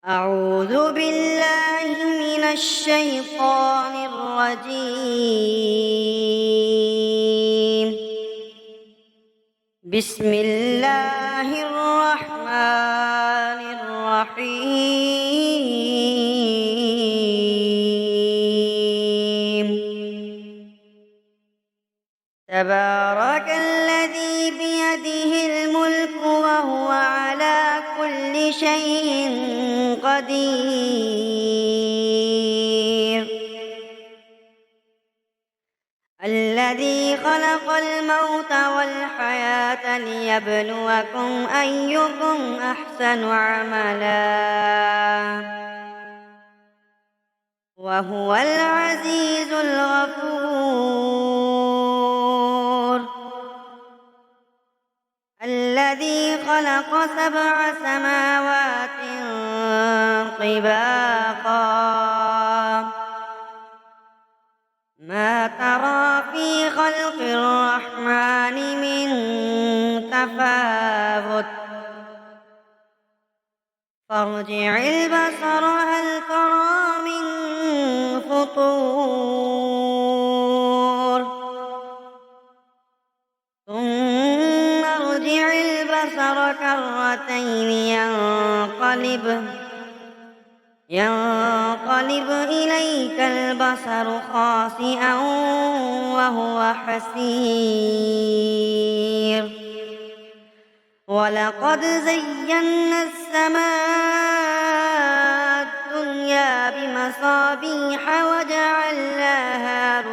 أعوذ بالله من الشيطان الرجيم. بسم الله الرحمن الرحيم. تبارك الذي بيده الملك وهو على كل شيء قدير. الذي خلق الموت والحياة ليبلوكم أيكم أحسن عملا وهو العزيز الغفور. الذي خلق 7 سماوات طباقا ما ترى في خلق الرحمن من تفاوت فارجع البصر هل ترى من فطور ثم ارجع البصر كرتين ينقلب إليك البصر خاسئا وهو حسير. ولقد زينا السماء الدنيا بمصابيح وجعلناها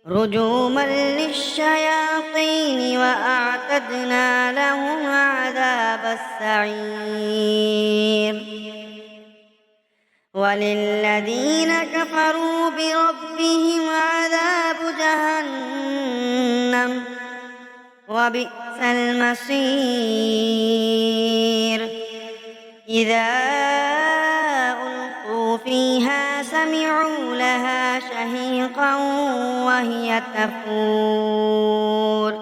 رجوما للشياطين وأعتدنا لهم عذاب السعير. وللذين كفروا بربهم عذاب جهنم وبئس المصير. إذا ألقوا فيها سمعوا لها شهيقا وهي تفور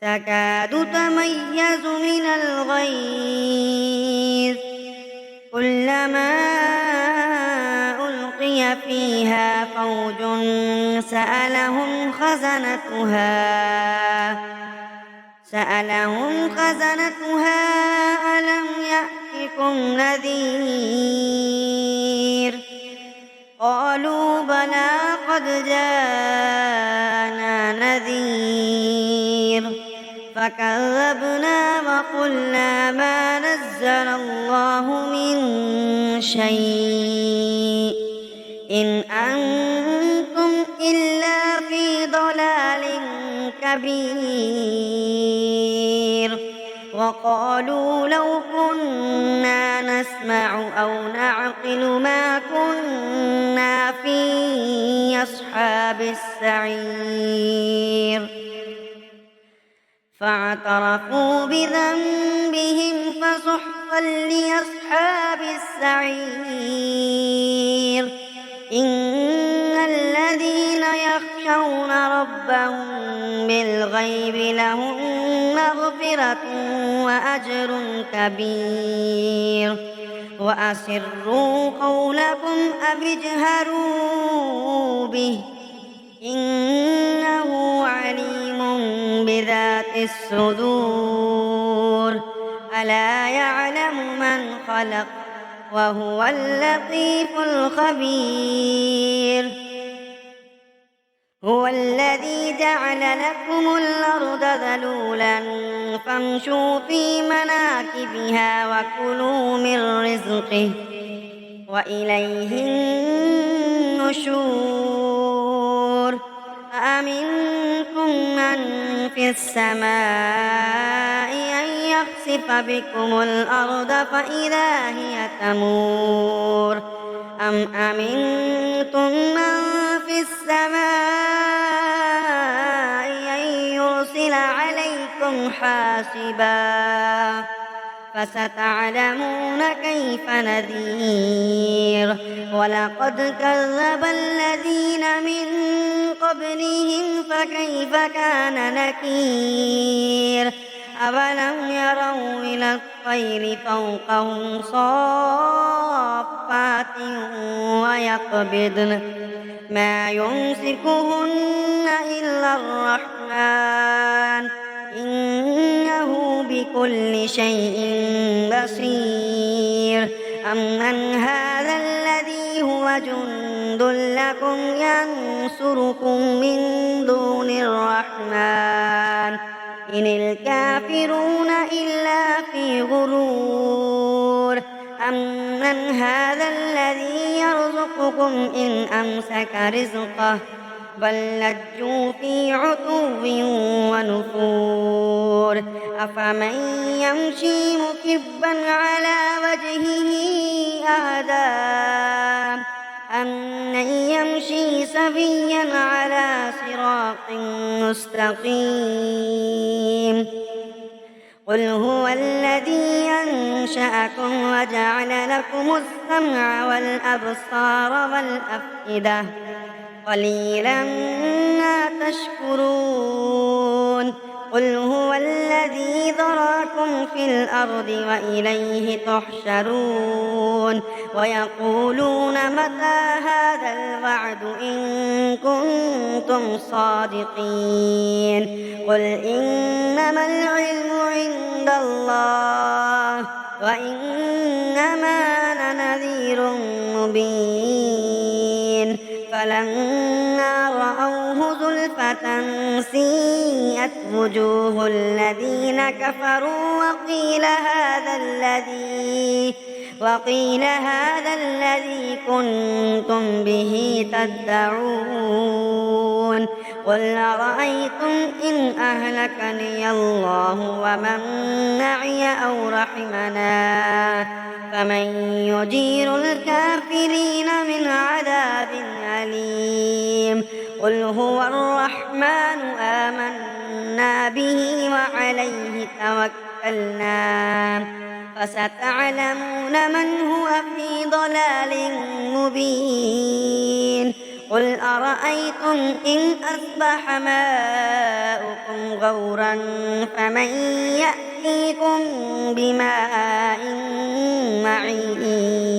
تكاد تميز من الغيظ كلما ألقي فيها فوج سألهم خزنتها ألم يأتكم نذير قالوا بلى قد جاءنا نذير فكذبنا وقلنا ما نزل الله من شيء إن أنتم إلا في ضلال كبير. وقالوا لو كنا نسمع أو نعقل ما كنا في أصحاب السعير. فاعترفوا بذنبهم فسحقا لأصحاب السعير. إن الذين يخشون ربهم بالغيب لهم مغفرة وأجر كبير. وأسروا قولكم أو اجهروا به إنه عليم بذات الصدور. ألا يعلم من خلق وهو اللطيف الخبير. هو الذي جعل لكم الأرض ذلولا فامشوا في مناكبها وكلوا من رزقه وإليه النشور. أأمنتم من في السماء أن يخسف بكم الأرض فإذا هي تمور أم أمنتم من في السماء أن يرسل عليكم حاسبا فستعلمون كيف نذير. ولقد كذب الذين من قبلهم فكيف كان نكير. أولم يروا إلى الطير فوقهم صافات ويقبضن ما يمسكهن إلا الرحمن إنه بكل شيء بصير أمن هذا الذي هو جند لكم ينصركم من دون الرحمن إن الكافرون إلا في غرور أمن هذا الذي يرزقكم إن أمسك رزقه بل لجوا في عتو ونفور أفمن يمشي مكبا على وجهه أهدى أمن يمشي سويا على صراط مستقيم قل هو الذي أنشأكم وجعل لكم السمع والأبصار والأفئدة قليلا ما تشكرون قل هو الذي ذراكم في الأرض وإليه تحشرون ويقولون متى هذا الوعد إن كنتم صادقين قل إنما العلم عند الله وإنما أنا نذير مبين فلما رأوه زلفة سيئت وجوه الذين كفروا وقيل هذا الذي كنتم به تدعون قل أرأيتم إن أهلكني الله ومن معي أو رحمنا فمن يجير الكافرين من عذاب أليم قل هو الرحمن آمنا به وعليه توكلنا فستعلمون من هو في ضلال مبين قل أرأيتم إن أصبح ماؤكم غورا فمن يأتيكم بماء معين